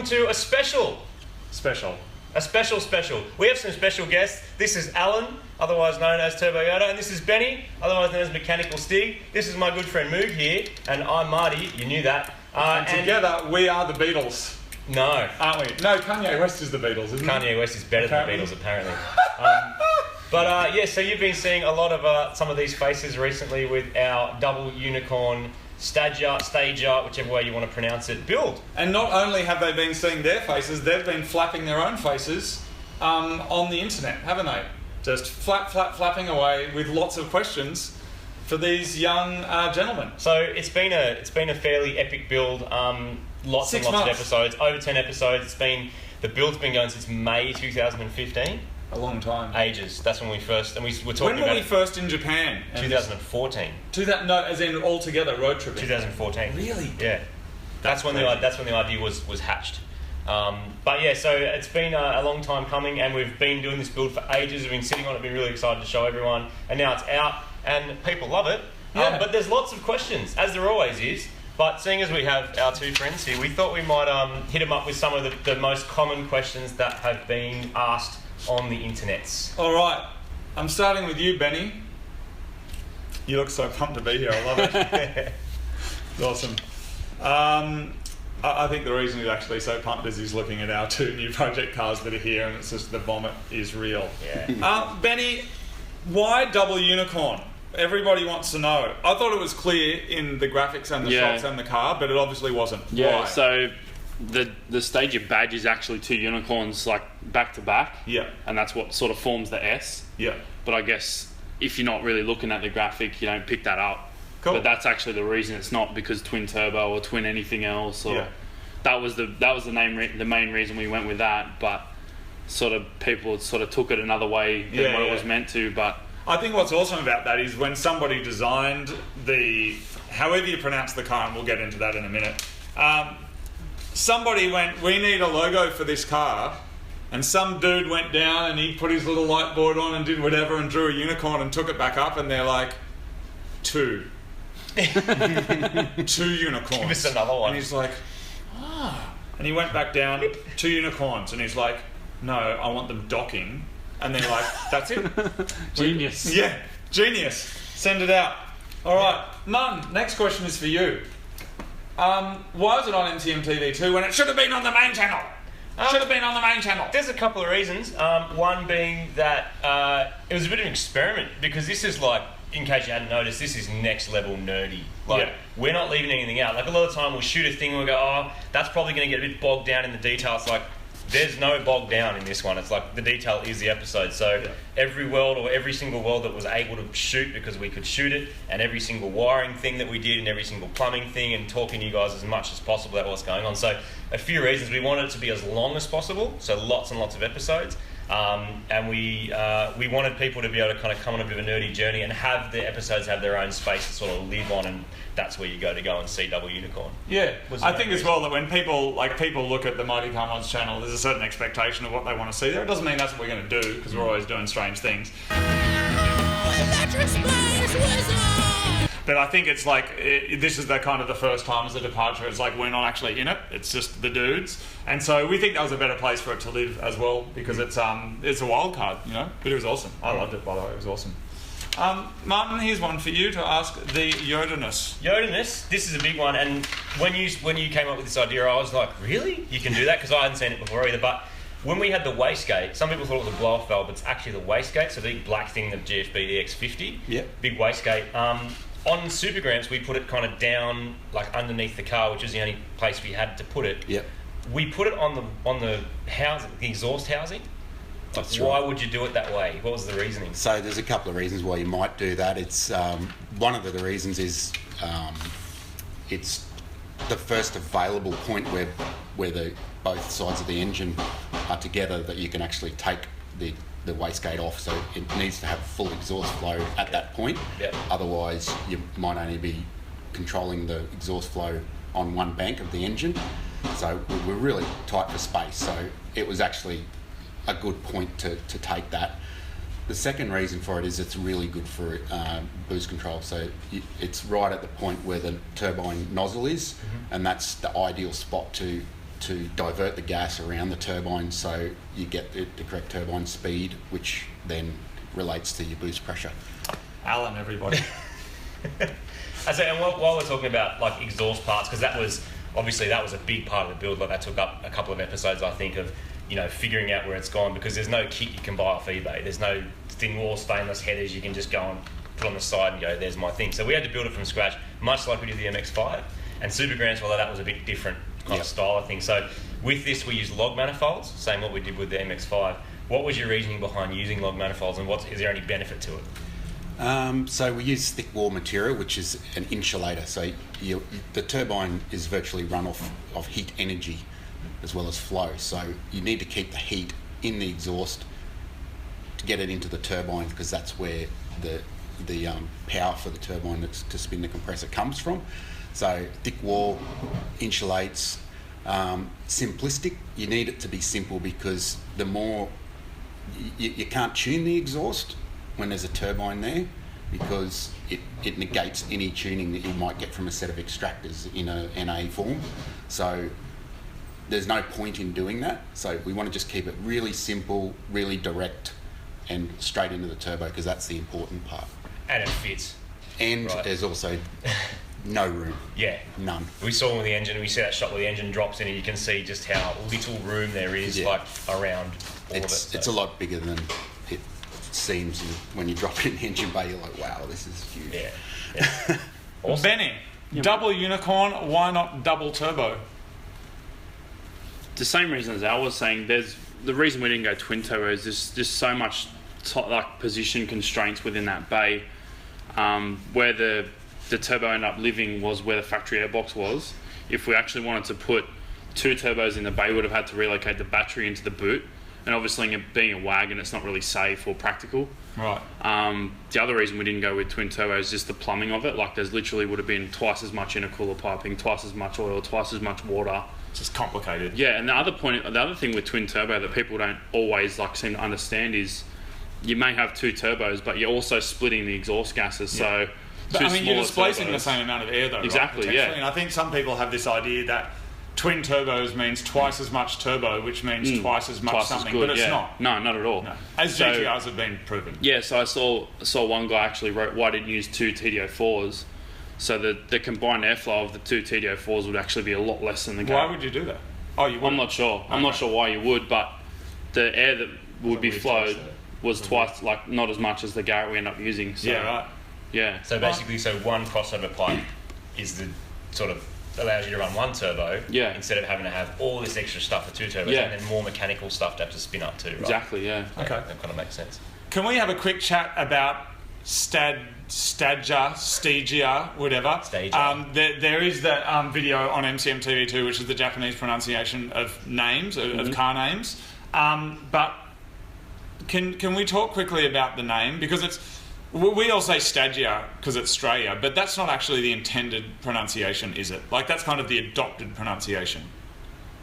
welcome to a special. A special. We have some special guests. This is Alan, otherwise known as Turbo Yoda, and this is Benny, otherwise known as Mechanical Stig. This is my good friend Moog here, and I'm Marty. You knew that. And together, we are the Beatles. No. Aren't we? No, Kanye West is the Beatles, isn't he? Kanye West is better than the Beatles, apparently. So you've been seeing a lot of some of these faces recently with our double unicorn Stagea, whichever way you want to pronounce it, build. And not only have they been seeing their faces, they've been flapping their own faces on the internet, haven't they? Just flapping away with lots of questions for these young gentlemen. So it's been a fairly epic build. Lots of episodes, over 10 episodes. The build's been going since May 2015. A long time. Ages. That's when we first, and we were talking about. When were we first in Japan? 2014. No, as in all together road tripping. 2014. Really? Yeah. That's when the idea was hatched. So it's been a long time coming, and we've been doing this build for ages. We've been sitting on it, been really excited to show everyone, and now it's out, and people love it. Yeah. But there's lots of questions, as there always is. But seeing as we have our two friends here, we thought we might hit them up with some of the most common questions that have been asked on the internets. All right, I'm starting with you, Benny. You look so pumped to be here. I love it. It's awesome. I think the reason he's actually so pumped is he's looking at our two new project cars that are here, and it's just the vomit is real. Yeah. Benny, why double unicorn? Everybody wants to know. I thought it was clear in the graphics and the shots and the car, but it obviously wasn't. Yeah. Why? So the Stagea badge is actually two unicorns like back to back. Yeah. And that's what sort of forms the S. Yeah. But I guess if you're not really looking at the graphic, you don't pick that up. Cool. But that's actually the reason. It's not because twin turbo or twin anything else. Or that was the main reason we went with that. But sort of people sort of took it another way than what it was meant to. But I think what's awesome about that is when somebody designed however you pronounce the car, and we'll get into that in a minute. Somebody went, we need a logo for this car, and some dude went down and he put his little light board on and did whatever and drew a unicorn and took it back up, and they're like, two unicorns. Give us another one. And he's like, and he went back down, two unicorns, and he's like, no, I want them docking. And they're like, that's it? Genius. Yeah, genius. Send it out. All right, Mum, next question is for you. Why was it on MTM-TV2 when it should have been on the main channel? There's a couple of reasons. One being that it was a bit of an experiment, because this is like, in case you hadn't noticed, this is next level nerdy. We're not leaving anything out. Like a lot of the time we'll shoot a thing and we'll go, oh, that's probably going to get a bit bogged down in the details. Like, there's no bog down in this one. It's like the detail is the episode. So every world, or every single world that was able to shoot because we could shoot it, and every single wiring thing that we did, and every single plumbing thing, and talking to you guys as much as possible about what's going on. So a few reasons. We wanted it to be as long as possible, so lots and lots of episodes. And we wanted people to be able to kind of come on a bit of a nerdy journey and have the episodes have their own space to sort of live on, and that's where you go and see Double Unicorn. Yeah, I think as well that when people look at the Mighty Car Mods channel, there's a certain expectation of what they want to see there. It doesn't mean that's what we're going to do, because we're always doing strange things. But I think it's like, this is the kind of the first time as a departure. It's like, we're not actually in it. It's just the dudes. And so we think that was a better place for it to live as well, because it's a wild card, you know. But it was awesome. I loved it, by the way. It was awesome. Martin, here's one for you to ask the Yoda-ness. Yoda-ness, this is a big one. And when you came up with this idea, I was like, really? You can do that? Because I hadn't seen it before either. But when we had the wastegate, some people thought it was a blow-off valve, but it's actually the wastegate. So the big black thing, the GFB EX50, big wastegate. On Supergrams, we put it kind of down, like underneath the car, which is the only place we had to put it. Yep. We put it on the housing, the exhaust housing. That's why right. would you do it that way? What was the reasoning? So there's a couple of reasons why you might do that. It's one of the reasons is it's the first available point where both sides of the engine are together, that you can actually take the wastegate off. So it needs to have full exhaust flow at that point. Yep. Otherwise, you might only be controlling the exhaust flow on one bank of the engine. So we're really tight for space. So it was actually a good point to take that. The second reason for it is it's really good for boost control. So it's right at the point where the turbine nozzle is, and that's the ideal spot to to divert the gas around the turbine so you get the correct turbine speed, which then relates to your boost pressure. Alan, everybody. And while we're talking about like exhaust parts, because that was a big part of the build. Like that took up a couple of episodes, I think, of figuring out where it's gone, because there's no kit you can buy off eBay. There's no thin wall stainless headers you can just go and put on the side and go, there's my thing. So we had to build it from scratch, much like we did the MX-5 and Super Grands, although that was a bit different kind of style of thing. So with this, we used log manifolds, same what we did with the MX-5. What was your reasoning behind using log manifolds, and is there any benefit to it? So we use thick wall material, which is an insulator. So the turbine is virtually run off of heat energy as well as flow. So you need to keep the heat in the exhaust to get it into the turbine, because that's where the power for the turbine to spin the compressor comes from. So thick wall insulates. Simplistic. You need it to be simple, because the more you can't tune the exhaust when there's a turbine there, because it negates any tuning that you might get from a set of extractors in a NA form. So there's no point in doing that. So we want to just keep it really simple, really direct, and straight into the turbo, because that's the important part. And it fits. And right. There's also no room. Yeah. None. We saw with the engine, we see that shot where the engine drops in, and you can see just how little room there is around all of it. So. It's a lot bigger than it seems when you drop it in the engine bay. You're like, wow, this is huge. Yeah. Awesome. Benny, double unicorn, why not double turbo? The same reason as Al was saying. There's the reason we didn't go twin turbo is there's just so much position constraints within that bay, where the turbo ended up living was where the factory airbox was. If we actually wanted to put two turbos in the bay, we would have had to relocate the battery into the boot, and obviously being a wagon, it's not really safe or practical. Right. The other reason we didn't go with twin turbo is just the plumbing of it. Like there's literally would have been twice as much intercooler piping, twice as much oil, twice as much water. It's just complicated. Yeah, and the other thing with twin turbo that people don't always seem to understand is you may have two turbos, but you're also splitting the exhaust gases. Yeah. So, but, you're displacing turbos. the same amount of air, though. Exactly. Right? Yeah. And I think some people have this idea that twin turbos means twice as much turbo, which means twice as much something, but it's not. No, not at all. No. As GTRs have been proven. Yeah, so I saw one guy actually wrote, why didn't you use two TDO4s? So the combined airflow of the two TDO4s would actually be a lot less than the Why would you do that? Oh, you would? I'm not sure. I'm not sure why you would, but the air that would be flowed was twice, not as much as the Garrett we end up using. So, yeah, right. Yeah. So basically, one crossover pipe is the sort of allows you to run one turbo instead of having to have all this extra stuff for two turbos and then more mechanical stuff to have to spin up too, right? Exactly, yeah. Okay. That kind of makes sense. Can we have a quick chat about Stagea, whatever? Stagea. There is that video on MCM TV2, which is the Japanese pronunciation of names, of car names. But can we talk quickly about the name? Because we all say Stagea because it's Straya, but that's not actually the intended pronunciation, is it? That's kind of the adopted pronunciation.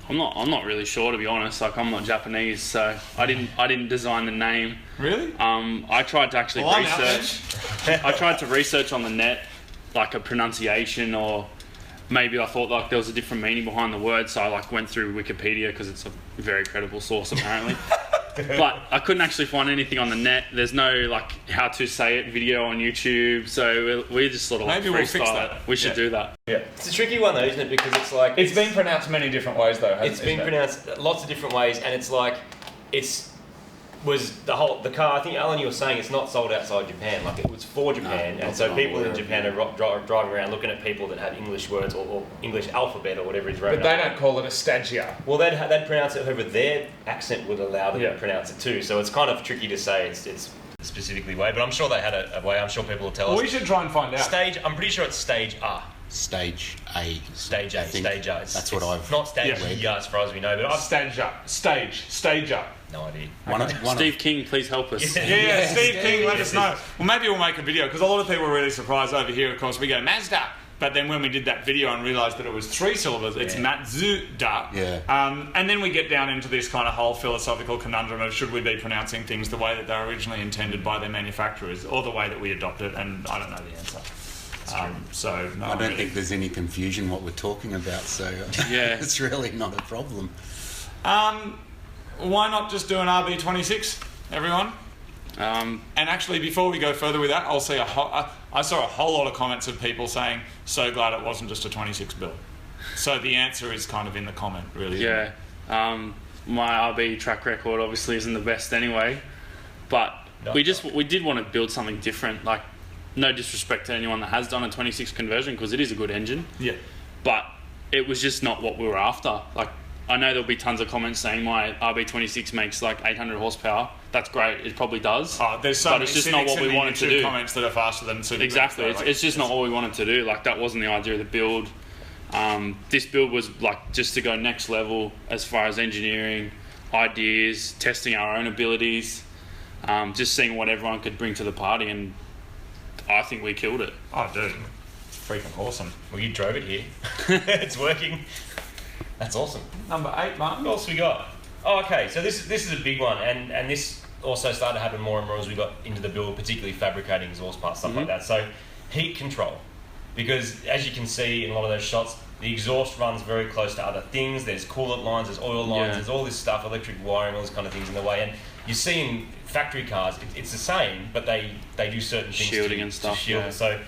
I'm not really sure, to be honest. I'm not Japanese, so I didn't design the name. Really? I tried to actually research. I tried to research on the net, a pronunciation, or maybe I thought there was a different meaning behind the word. So I went through Wikipedia because it's a very credible source apparently. But I couldn't actually find anything on the net. There's no how to say it video on YouTube. So we just sort of maybe we'll fix freestyle that. it. We should do that. Yeah, it's a tricky one though, isn't it? Because it's been pronounced many different ways though. It's been pronounced lots of different ways, and it's the car. I think Alan, you were saying it's not sold outside Japan. It was for Japan, and so people in Japan are driving around looking at people that have English words or English alphabet or whatever is written. But they don't call it a Stagea. Well, they'd pronounce it however their accent would allow them to pronounce it too. So it's kind of tricky to say it's specifically way, but I'm sure they had a way. I'm sure people will tell us. We should try and find out. I'm pretty sure it's Stage A. Stage A. Stage A. Stage A. That's what I've... Not Stage E as far as we know, but Stagea. No idea. Steve King, please help us. Yeah, Steve King, let us know. Well, maybe we'll make a video, because a lot of people are really surprised over here. Of course, we go Mazda. But then when we did that video and realised that it was 3 syllables, it's Matsuda. Yeah. And then we get down into this kind of whole philosophical conundrum of should we be pronouncing things the way that they're originally intended by their manufacturers, or the way that we adopt it, and I don't know the answer. So no, I don't think there's any confusion what we're talking about, so Yeah. it's really not a problem. Why not just do an RB26, everyone? And actually, before we go further with that, I'll say I saw a whole lot of comments of people saying, "So glad it wasn't just a 26 build." So the answer is kind of in the comment, really. Yeah. My RB track record obviously isn't the best anyway, but we did want to build something different. Like, no disrespect to anyone that has done a 26 conversion, because it is a good engine. Yeah. But it was just not what we were after. Like, I know there'll be tons of comments saying my RB26 makes like 800 horsepower. That's great. It probably does. There's so but it's just not what we wanted to do. Comments that are faster than Super. Exactly. It's just not what we wanted to do. Like, that wasn't the idea of the build. This build was like just to go next level as far as engineering, ideas, testing our own abilities, just seeing what everyone could bring to the party, and I think we killed it. Oh, dude, it's freaking awesome. Well, you drove it here. It's working. That's awesome. Number 8, Martin. What else we got? Oh, okay. So this is a big one, and this also started to happen more and more as we got into the build, particularly fabricating exhaust parts, stuff like that. So heat control, because as you can see in a lot of those shots, the exhaust runs very close to other things. There's coolant lines, there's oil lines, there's all this stuff, electric wiring, all this kind of things in the way. And you see in factory cars, it's the same, but they do certain things shielding and stuff. to shield it. So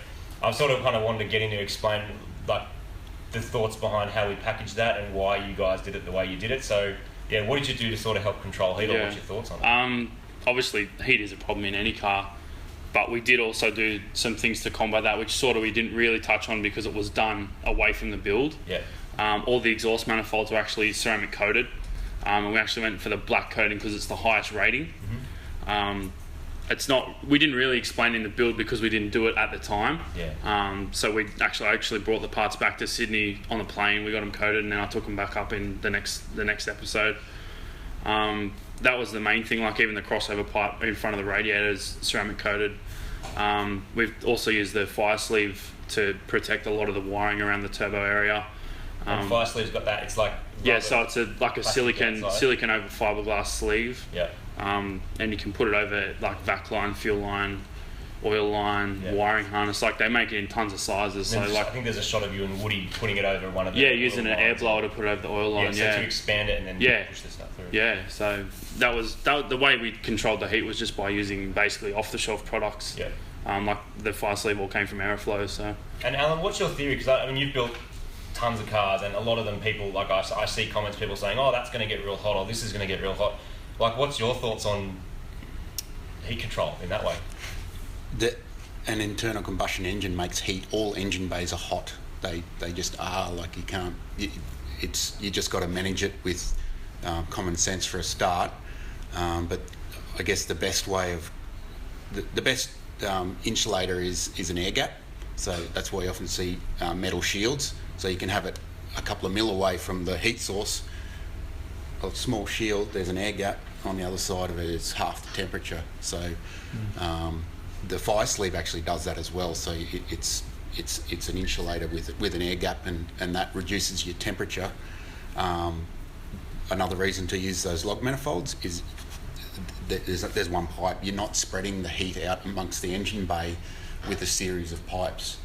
I've sort of kind of wanted to get in to explain like the thoughts behind how we packaged that and why you guys did it the way you did it. So yeah, what did you do to sort of help control heat, or what's your thoughts on it? Obviously, heat is a problem in any car, but we did also do some things to combat that, which sort of we didn't really touch on because it was done away from the build. Yeah. All the exhaust manifolds were actually ceramic coated, and we actually went for the black coating because it's the highest rating. It's not. We didn't really explain in the build because we didn't do it at the time. Yeah. So we actually brought the parts back to Sydney on the plane. We got them coated, and then I took them back up in the next episode. That was the main thing. Like, even the crossover pipe in front of the radiator is ceramic coated. We've also used the fire sleeve to protect a lot of the wiring around the turbo area. And fire sleeve's got that. It's like so it's like a silicon over fiberglass sleeve. Yeah. And you can put it over like vac line, fuel line, oil line, wiring harness. Like, they make it in tons of sizes. So like, I think there's a shot of you and Woody putting it over one of the using an air blower to put it over the oil line. So to expand it and then push the stuff through. Yeah, so that was the way we controlled the heat, was just by using basically off the shelf products. Yeah. Like the fire sleeve all came from Aeroflow. So. And Alan, what's your theory? Because I mean, you've built tons of cars, and a lot of them, people like I see comments, people saying, "Oh, that's going to get real hot," or "This is going to get real hot." Like, what's your thoughts on heat control in that way? An internal combustion engine makes heat. All engine bays are hot. They just are. Like, you can't. You just got to manage it with common sense for a start. But I guess the best way of the best insulator is an air gap. So that's why you often see metal shields. So you can have it a couple of mil away from the heat source. A small shield. There's an air gap. On the other side of it is half the temperature. So the fire sleeve actually does that as well. So it's an insulator with an air gap, and that reduces your temperature. Another reason to use those log manifolds is there's one pipe. You're not spreading the heat out amongst the engine bay with a series of pipes.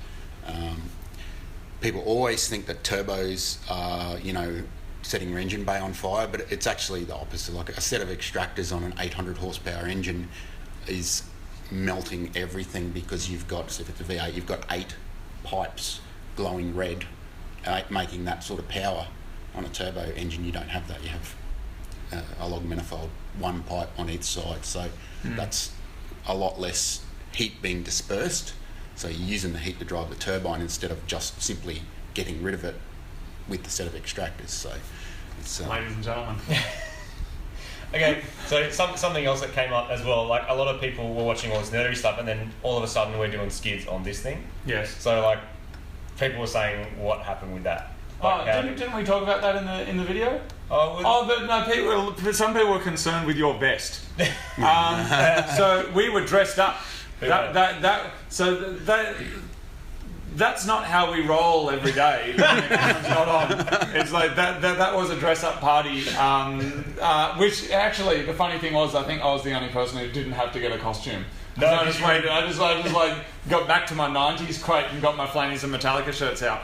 People always think that turbos are, setting your engine bay on fire, but it's actually the opposite. Like, a set of extractors on an 800 horsepower engine is melting everything, because you've got, so if it's a V8, you've got 8 pipes glowing red, making that sort of power. On a turbo engine, you don't have that. You have a log manifold, one pipe on each side, so that's a lot less heat being dispersed. So you're using the heat to drive the turbine instead of just simply getting rid of it with the set of extractors. So it's ladies and gentlemen. Okay, so something else that came up as well, like, a lot of people were watching all this nerdy stuff, and then all of a sudden we're doing skids on this thing. Yes. So, like, people were saying, what happened with that? Like, didn't we talk about that in the video? Some people were concerned with your vest. So we were dressed up. That's not how we roll every day. When the camera's not on. It's like that was a dress-up party. Which actually, the funny thing was, I think I was the only person who didn't have to get a costume. No, I just like got back to my '90s crate and got my Flannies and Metallica shirts out.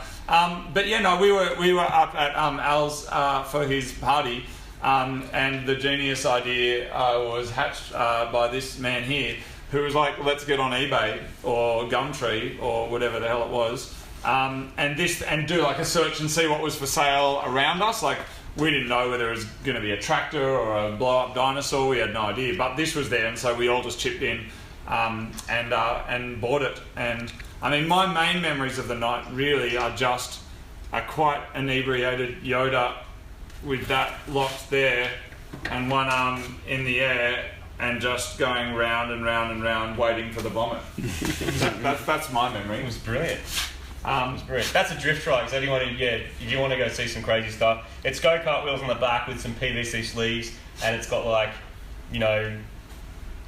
But yeah, no, we were up at Al's for his party, and the genius idea was hatched by this man here, who was like, let's get on eBay or Gumtree or whatever the hell it was, and do like a search and see what was for sale around us. Like, we didn't know whether it was going to be a tractor or a blow-up dinosaur. We had no idea, but this was there, and so we all just chipped in and bought it. And I mean, my main memories of the night really are just a quite inebriated Yoda with that locked there and one arm in the air and just going round and round and round waiting for the vomit. That's my memory. It was brilliant. That's a drift trike. So if you want to go see some crazy stuff, it's go-kart wheels on the back with some PVC sleeves, and it's got like, you know,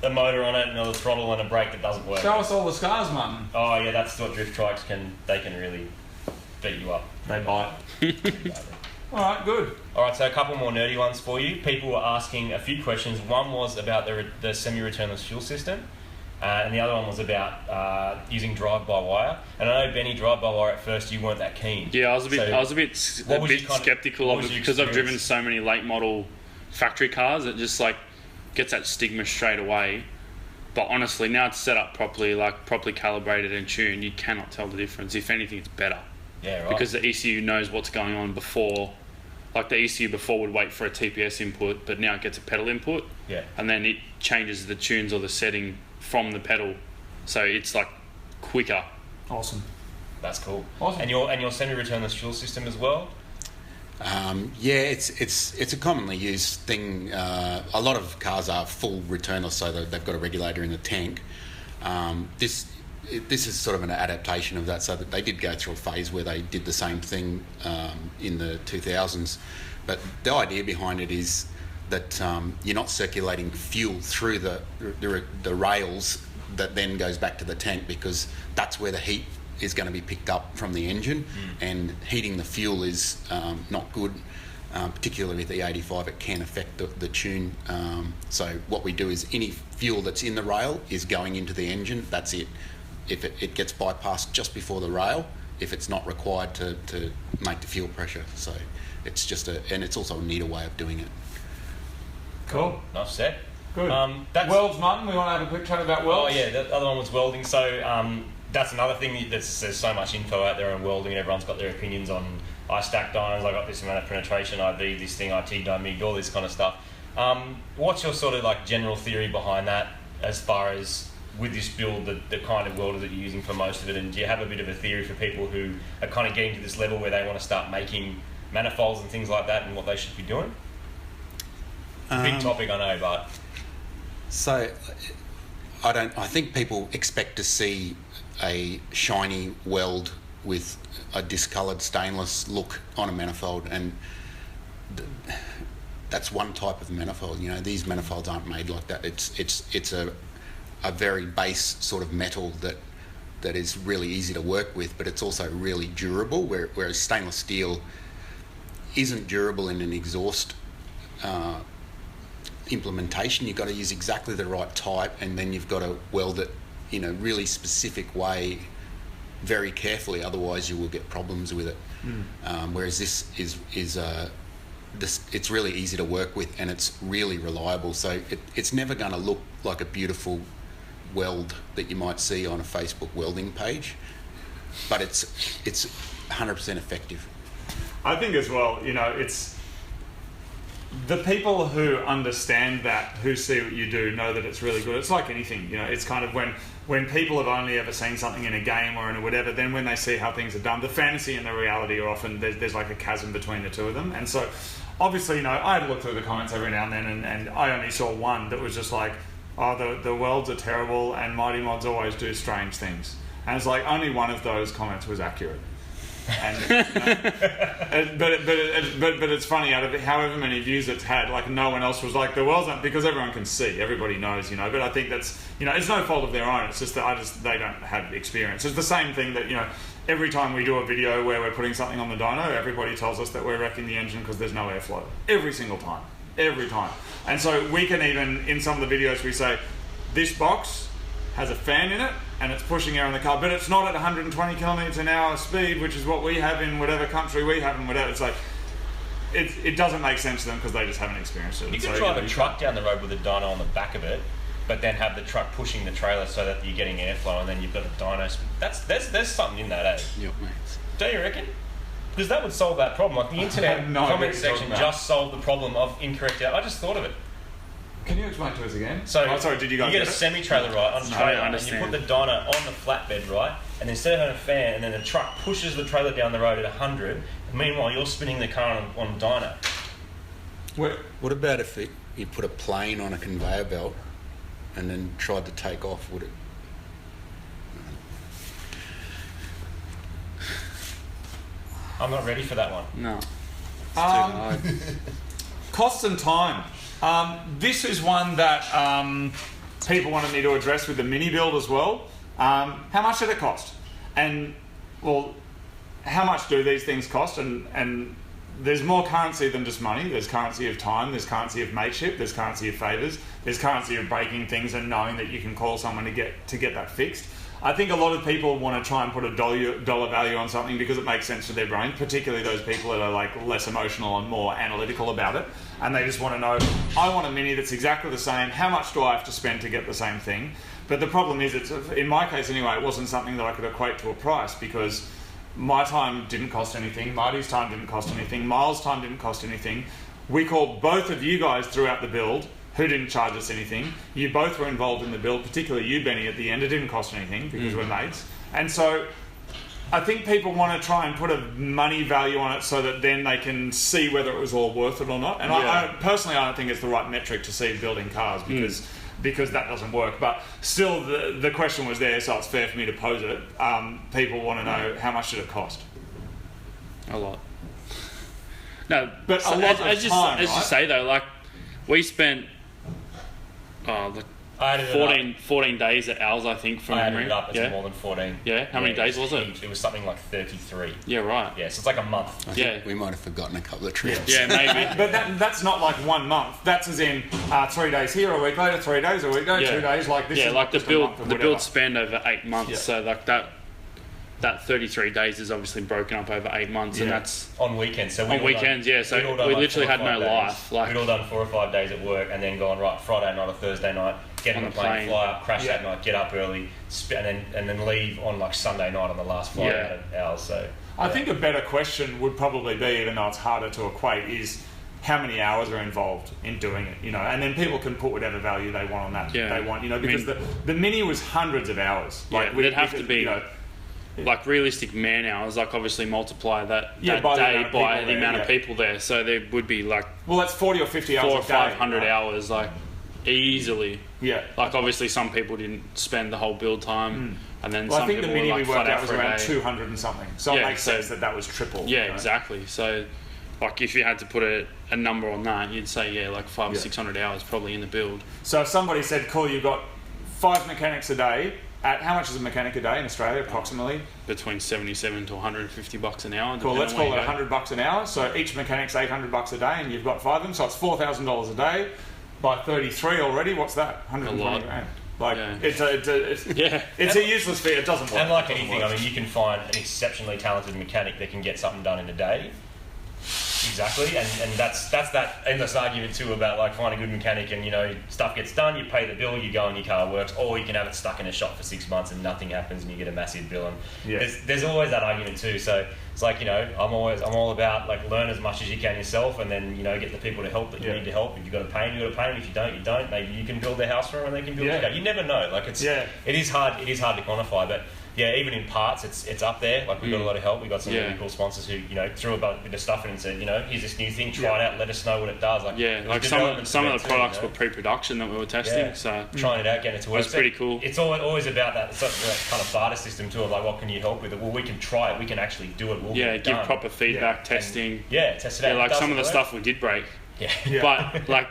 a motor on it and a throttle and a brake that doesn't work. Show us all the scars, Martin. Oh yeah, that's what drift trikes can really beat you up. They bite. All right, good. All right, so a couple more nerdy ones for you. People were asking a few questions. One was about the semi-returnless fuel system. And the other one was about using drive-by-wire. And I know, Benny, drive-by-wire at first you weren't that keen. Yeah, I was a bit skeptical of it because I've driven so many late model factory cars. It just like gets that stigma straight away. But honestly, now it's set up properly, like properly calibrated and tuned, you cannot tell the difference. If anything, it's better. Yeah, right. Because the ECU knows what's going on before. Like the ECU before would wait for a TPS input, but now it gets a pedal input. Yeah. And then it changes the tunes or the setting from the pedal, so it's like quicker. Awesome. That's cool. Awesome. And your semi-returnless fuel system as well? Yeah, it's a commonly used thing. A lot of cars are full returnless, so they've got a regulator in the tank. This is sort of an adaptation of that, so that they did go through a phase where they did the same thing in the 2000s. But the idea behind it is that you're not circulating fuel through the rails that then goes back to the tank, because that's where the heat is going to be picked up from the engine, and heating the fuel is not good, particularly with the 85. It can affect the tune. So what we do is any fuel that's in the rail is going into the engine. That's it. If it gets bypassed just before the rail, if it's not required to make the fuel pressure. So it's just and it's also a neater way of doing it. Cool. Nice set. Good. That's Welds, Martin, we want to have a quick chat about welds? Oh yeah, the other one was welding. So that's another thing. There's so much info out there on welding, and everyone's got their opinions on. I stack diamonds. I got this amount of penetration. I V this thing. I T-MIG. All this kind of stuff. What's your sort of like general theory behind that, as far as with this build, the kind of welder that you're using for most of it, and do you have a bit of a theory for people who are kind of getting to this level where they want to start making manifolds and things like that, and what they should be doing? Big topic, I know, but so I think people expect to see a shiny weld with a discoloured stainless look on a manifold, and that's one type of manifold. You know, these manifolds aren't made like that. It's a very base sort of metal that is really easy to work with, but it's also really durable. Whereas stainless steel isn't durable in an exhaust implementation. You've got to use exactly the right type, and then you've got to weld it in a really specific way, very carefully. Otherwise, you will get problems with it. Whereas this is it's really easy to work with, and it's really reliable. So it's never going to look like a beautiful weld that you might see on a Facebook welding page, but it's 100% effective. I think as well, you know, it's the people who understand that, who see what you do, know that it's really good. It's like anything, you know, it's kind of when people have only ever seen something in a game or in a whatever, then when they see how things are done, the fantasy and the reality are often, there's like a chasm between the two of them. And so obviously, you know, I had to look through the comments every now and then, and I only saw one that was just like, oh, the welds are terrible and Mighty Mods always do strange things. And it's like only one of those comments was accurate. And, but it's funny, out of however many views it's had, like no one else was like the welds aren't, because everyone can see, everybody knows, you know. But I think that's, you know, it's no fault of their own. It's just that they don't have experience. It's the same thing that, you know, every time we do a video where we're putting something on the dyno, everybody tells us that we're wrecking the engine because there's no airflow. Every single time. Every time. And so we can even, in some of the videos, we say, this box has a fan in it and it's pushing air in the car, but it's not at 120 kilometres an hour speed, which is what we have in whatever country we have in whatever. It's like, it doesn't make sense to them because they just haven't experienced it. You could drive a truck down the road with a dyno on the back of it, but then have the truck pushing the trailer so that you're getting airflow, and then you've got a dyno. There's something in that, eh? Yep, mate. Don't you reckon? Because that would solve that problem. Like the internet comment section just solved the problem of incorrect air. I just thought of it. Can you explain to us again? So, sorry, did you guys get a semi-trailer, right, on a trailer, and you put the dyno on the flatbed, right, and instead of having a fan, and then the truck pushes the trailer down the road at 100, and meanwhile you're spinning the car on dyno. What about if you put a plane on a conveyor belt and then tried to take off? Would it? I'm not ready for that one. No. It's too hard. Costs and time. This is one that people wanted me to address with the mini build as well. How much did it cost? And, well, how much do these things cost? And there's more currency than just money. There's currency of time, there's currency of mateship, there's currency of favours, there's currency of breaking things and knowing that you can call someone to get that fixed. I think a lot of people want to try and put a dollar value on something because it makes sense to their brain, particularly those people that are like less emotional and more analytical about it. And they just want to know, I want a Mini that's exactly the same. How much do I have to spend to get the same thing? But the problem is, in my case anyway, it wasn't something that I could equate to a price because my time didn't cost anything, Marty's time didn't cost anything, Miles' time didn't cost anything. We called both of you guys throughout the build, who didn't charge us anything. You both were involved in the build, particularly you, Benny, at the end. It didn't cost anything because we're mates. And so I think people want to try and put a money value on it so that then they can see whether it was all worth it or not. And I personally, I don't think it's the right metric to see building cars because that doesn't work. But still, the question was there, so it's fair for me to pose it. People want to know, how much did it cost? A lot. No, but so a lot as you say though, like we spent I added 14 days at ours, I think, from memory. Added it up, it's more than 14. Yeah, how many days was it? It was something like 33. Yeah, right. Yeah, so it's like a month. I think we might have forgotten a couple of trips. Yeah, maybe. But that's not like 1 month. That's as in 3 days here, a week later, 3 days, a week later, 2 days. Like this. Yeah, is like the build spanned over 8 months. Yeah. So like that 33 days is obviously broken up over 8 months, and that's on weekends. So on weekends, So we literally had no life. Like we'd all done 4 or 5 days at work, and then gone right Friday night or Thursday night, get on the plane, fly up, crash that night, get up early, and then leave on like Sunday night on the last flight out of ours. So I think a better question would probably be, even though it's harder to equate, is how many hours are involved in doing it, and then people can put whatever value they want on that. They want, because the Mini was hundreds of hours. Like it'd have to be. Like realistic man hours, like obviously multiply that day by the amount of people there. So there would be like that's 40 or 50 hours 400 or 500 hours, like easily. Yeah. Like obviously some people didn't spend the whole build time, and then some I think people the Mini were like we worked flat out was for a around day. 200 and something. So it makes sense that was triple. Yeah, exactly. So like if you had to put a number on that, you'd say like 500 or 600 hours probably in the build. So if somebody said, cool, you've got 5 mechanics a day. How much is a mechanic a day in Australia, approximately? Between 77 to 150 bucks an hour. Cool, let's call it 100 bucks an hour. So each mechanic's 800 bucks a day, and you've got 5 of them, so it's $4,000 a day. By 33 already, what's that? 120 grand. Like, it's a useless fee, it doesn't work. And like anything, I mean, you can find an exceptionally talented mechanic that can get something done in a day. Exactly, and that's that endless argument too about like find a good mechanic and stuff gets done, you pay the bill, you go and your car works, or you can have it stuck in a shop for 6 months and nothing happens and you get a massive bill. And there's always that argument too. So it's like I'm all about like learn as much as you can yourself, and then get the people to help that you need to help. If you've got to pay them, you've got to pay them. If you don't, you don't. Maybe you can build their house for them and they can build your car. You never know. Like it is hard to quantify, but. Yeah, even in parts, it's up there. Like we got a lot of help. We got some really cool sponsors who threw a bit of stuff in and said, here's this new thing. Try it out. Let us know what it does. Like some of the products were pre-production that we were testing. So trying it out, getting it to work. It's pretty cool. It's always about that. It's that kind of barter system too. Of like, what can you help with it? Well, we can try it. We can actually do it. We'll give proper feedback, testing. And, test it out. Like some of the stuff we did break. But like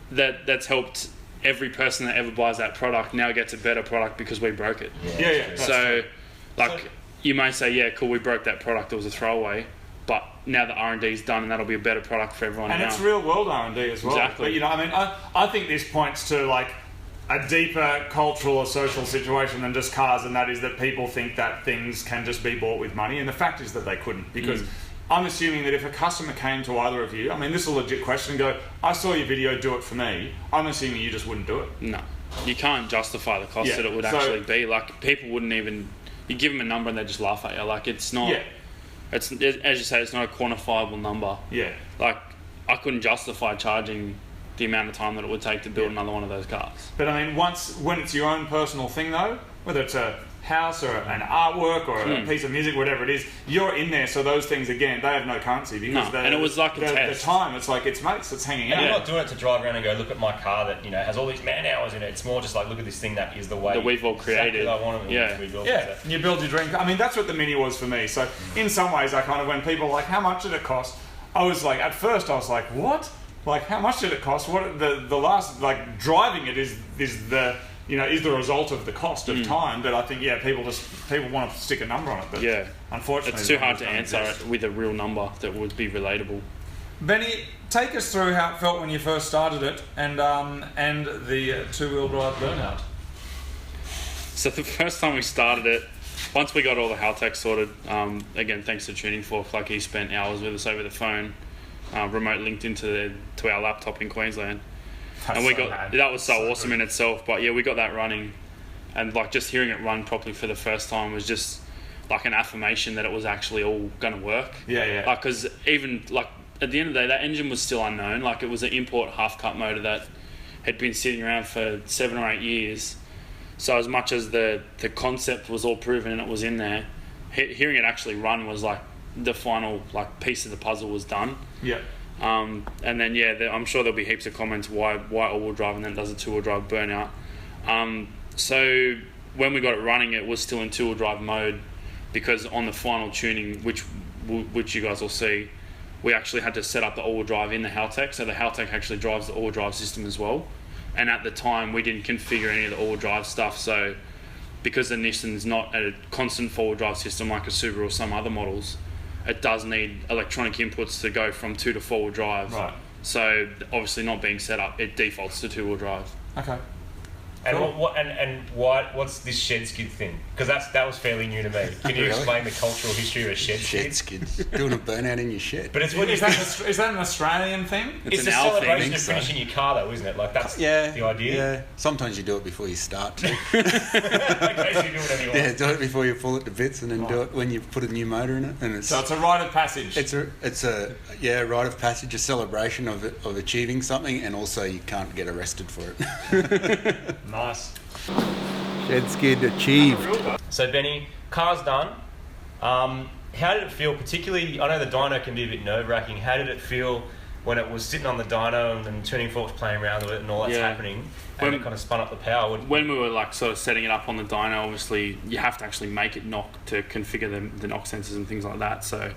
that's helped. Every person that ever buys that product now gets a better product because we broke it. So, you may say, cool, we broke that product, it was a throwaway, but now the R&D is done and that'll be a better product for everyone. And it's real world R&D as well. Exactly. But I think this points to like a deeper cultural or social situation than just cars, and that is that people think that things can just be bought with money, and the fact is that they couldn't, because I'm assuming that if a customer came to either of you, I mean, this is a legit question, and go, I saw your video, do it for me, I'm assuming you just wouldn't do it. No. You can't justify the cost that it would actually be. Like, people wouldn't even... You give them a number and they just laugh at you. Like, it's not... Yeah. It's, as you say, it's not a quantifiable number. Yeah. Like, I couldn't justify charging the amount of time that it would take to build another one of those cars. But I mean, when it's your own personal thing though, whether it's a house or an artwork or a piece of music, whatever it is, you're in there, so those things, again, they have no currency, because and it was like a test. The time, it's like it's mates that's hanging out. You're not doing it to drive around and go, look at my car that, you know, has all these man hours in it. It's more just like, look at this thing that is the way that we've all created. Exactly I want it to be built. Yeah, and you build your dream car. I mean, that's what the Mini was for me. So in some ways, I kind of, when people are like, how much did it cost? I was like, at first I was like, what? Like, how much did it cost? What the last, like, driving it is the, you know, is the result of the cost of time. But I think, people want to stick a number on it. But unfortunately, it's too hard to answer it with a real number that would be relatable. Benny, take us through how it felt when you first started it, and the two-wheel drive Burnout. So the first time we started it, once we got all the Haltech sorted, again, thanks to Tuning Fork, like he spent hours with us over the phone, remote linked into our laptop in Queensland. And we that was so awesome in itself. But yeah, we got that running, and like just hearing it run properly for the first time was just like an affirmation that it was actually all going to work. Yeah. Like, because even like at the end of the day, that engine was still unknown. Like, it was an import half-cut motor that had been sitting around for 7 or 8 years. So as much as the concept was all proven and it was in there, hearing it actually run was like the final like piece of the puzzle was done. Yeah. And then I'm sure there'll be heaps of comments why all-wheel drive and then does a two-wheel drive Burnout. So when we got it running, it was still in two-wheel drive mode, because on the final tuning, which you guys will see, we actually had to set up the all-wheel drive in the Haltech. So the Haltech actually drives the all-wheel drive system as well. And at the time, we didn't configure any of the all-wheel drive stuff. So because the Nissan's not a constant four-wheel drive system like a Subaru or some other models, it does need electronic inputs to go from 2 to 4-wheel drive. Right. So obviously not being set up, it defaults to 2-wheel drive. Okay. And what's this shed skid thing? Because that was fairly new to me. Can you explain the cultural history of a shed skid? Shed skid. Doing a burnout in your shed. But it's is that an Australian thing? It's a celebration of finishing your car, though, isn't it? Like, that's the idea. Yeah. Sometimes you do it before you start to. Okay, so you do whatever you want. Yeah, do it before you pull it to bits, and then do it when you put a new motor in it. And So it's a rite of passage. It's a rite of passage, a celebration of achieving something, and also you can't get arrested for it. Nice. Shed skid achieved. So Benny, car's done. How did it feel? Particularly, I know the dyno can be a bit nerve-wracking. How did it feel when it was sitting on the dyno and then Tuning Fork's playing around with it and all that's happening, and it kind of spun up the power? When we were like sort of setting it up on the dyno, obviously you have to actually make it knock to configure the knock sensors and things like that. So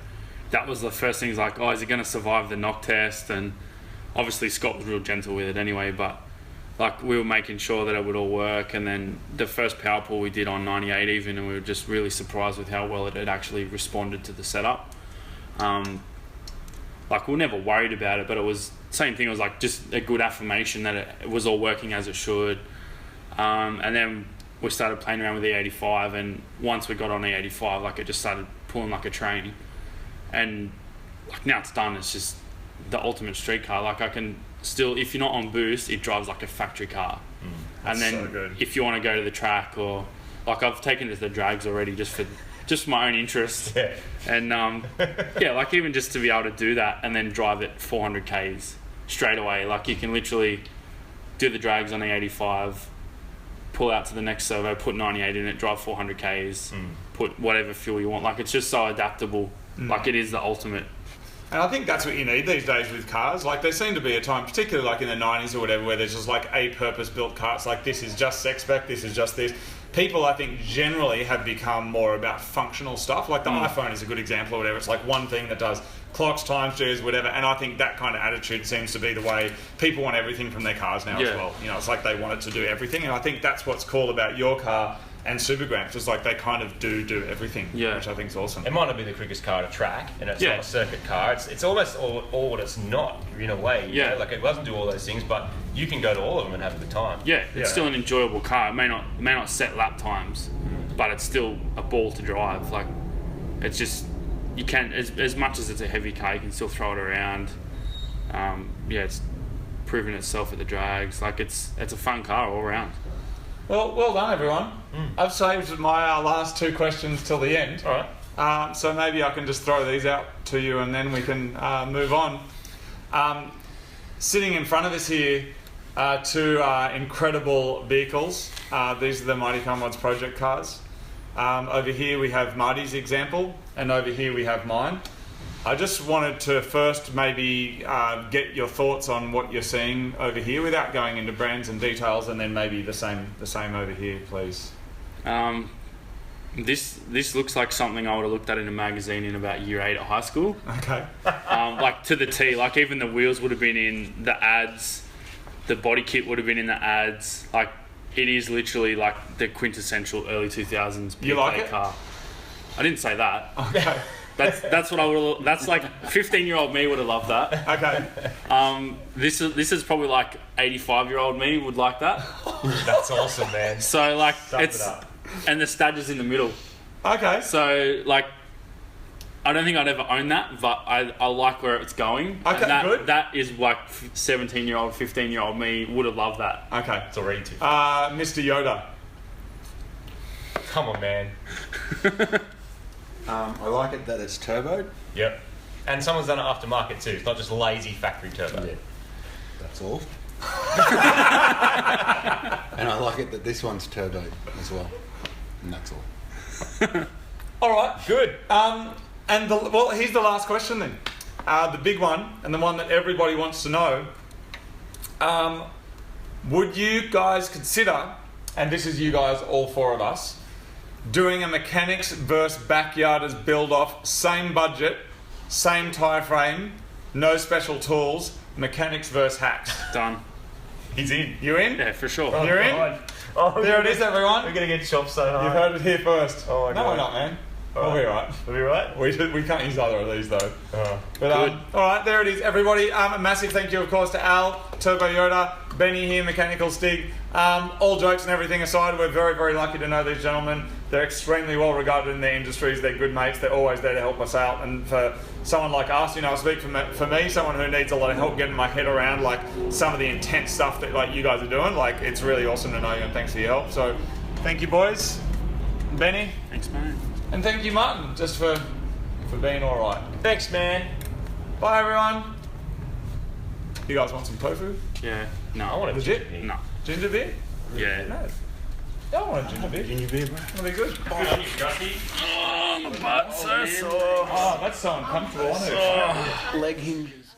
that was the first thing. Is like, is it going to survive the knock test? And obviously Scott was real gentle with it anyway, but like we were making sure that it would all work. And then the first power pull we did on 98 even, and we were just really surprised with how well it had actually responded to the setup. Like we were never worried about it, but it was same thing. It was like just a good affirmation that it was all working as it should. And then we started playing around with E85, and once we got on E85, like it just started pulling like a train. And like now it's done. It's just the ultimate street car. Like I can still, if you're not on boost, it drives like a factory car. And then so if you want to go to the track, or like I've taken it to the drags already just for my own interest. Yeah. And like even just to be able to do that and then drive it 400 Ks straight away. Like you can literally do the drags on the 85, pull out to the next servo, put 98 in it, drive 400 Ks, put whatever fuel you want. Like it's just so adaptable. Like it is the ultimate. And I think that's what you need these days with cars. Like there seemed to be a time, particularly like in the 90s or whatever, where there's just like a purpose-built car. It's like, this is just spec, this is just this. People, I think, generally have become more about functional stuff. Like the iPhone is a good example or whatever. It's like one thing that does clocks, time series, whatever. And I think that kind of attitude seems to be the way people want everything from their cars now as well. You know, it's like they want it to do everything. And I think that's what's cool about your car and Super Gramps. It's like they kind of do everything, Yeah. which I think is awesome. It might not be the quickest car to track, and it's Yeah. not a circuit car. It's almost all what it's not, in a way. you Yeah. know? Like, it doesn't do all those things, but you can go to all of them and have a good time. Yeah, it's still an enjoyable car. It may not set lap times, but it's still a ball to drive. Like, it's just, you can, as much as it's a heavy car, you can still throw it around. It's proven itself at the drags. Like, it's a fun car all around. Well done, everyone. I've saved my last 2 questions till the end. All right. So maybe I can just throw these out to you and then we can move on. Sitting in front of us here are 2 incredible vehicles. These are the Mighty Car Mods project cars. Over here we have Marty's example, and over here we have mine. I just wanted to first maybe get your thoughts on what you're seeing over here without going into brands and details, and then maybe the same over here, please. This looks like something I would have looked at in a magazine in about year 8 at high school. Okay. Like, to the T. Like, even the wheels would have been in the ads. The body kit would have been in the ads. Like, it is literally like the quintessential early 2000s You like PK it? car. I didn't say that. Okay. That's what I would. That's like 15-year-old me would have loved that. Okay. This is probably like 85-year-old me would like that. That's awesome, man. So like Sum it it's up. and the Stagea's in the middle. Okay. So like, I don't think I'd ever own that, but I like where it's going. Okay, and good. That is like 17-year-old, 15-year-old me would have loved that. Okay. It's already too. Mr. Yoda. Come on, man. I like it that it's turboed. Yep. And someone's done it aftermarket too. It's not just lazy factory turbo. Yeah. That's all. And I like it that this one's turbo as well. And that's all. All right. Good. And here's the last question then. The big one, and the one that everybody wants to know. Would you guys consider, and this is you guys, all 4 of us, doing a mechanics versus backyarders build off, same budget, same tyre frame, no special tools, mechanics versus hacks? Done. He's in. You in? Yeah, for sure. You're in? God. Oh, There it is, everyone. We're going to get chopped so hard. You've heard it here first. Oh my No, God. we're not, man. All We'll be right. Are we right? We can't use either of these though. Oh. But all right, there it is, everybody. A massive thank you, of course, to Al, Turbo Yoda, Benny here, Mechanical Stig. All jokes and everything aside, we're very, very lucky to know these gentlemen. They're extremely well regarded in their industries. They're good mates. They're always there to help us out. And for someone like us, I speak for me, someone who needs a lot of help getting my head around like some of the intense stuff that like you guys are doing. Like, it's really awesome to know you, and thanks for your help. So, thank you, boys. Benny. Thanks, man. And thank you, Martin, just for being all right. Thanks, man. Bye, everyone. You guys want some tofu? Yeah. No. I want a Legit? ginger beer. No. Ginger beer? Yeah. No. I don't want a ginger beer. Ginger beer, bro. That'll be good. Good on you, Gussie. Oh, my butt's so sore. Oh, that's so uncomfortable, isn't it? Leg hinges.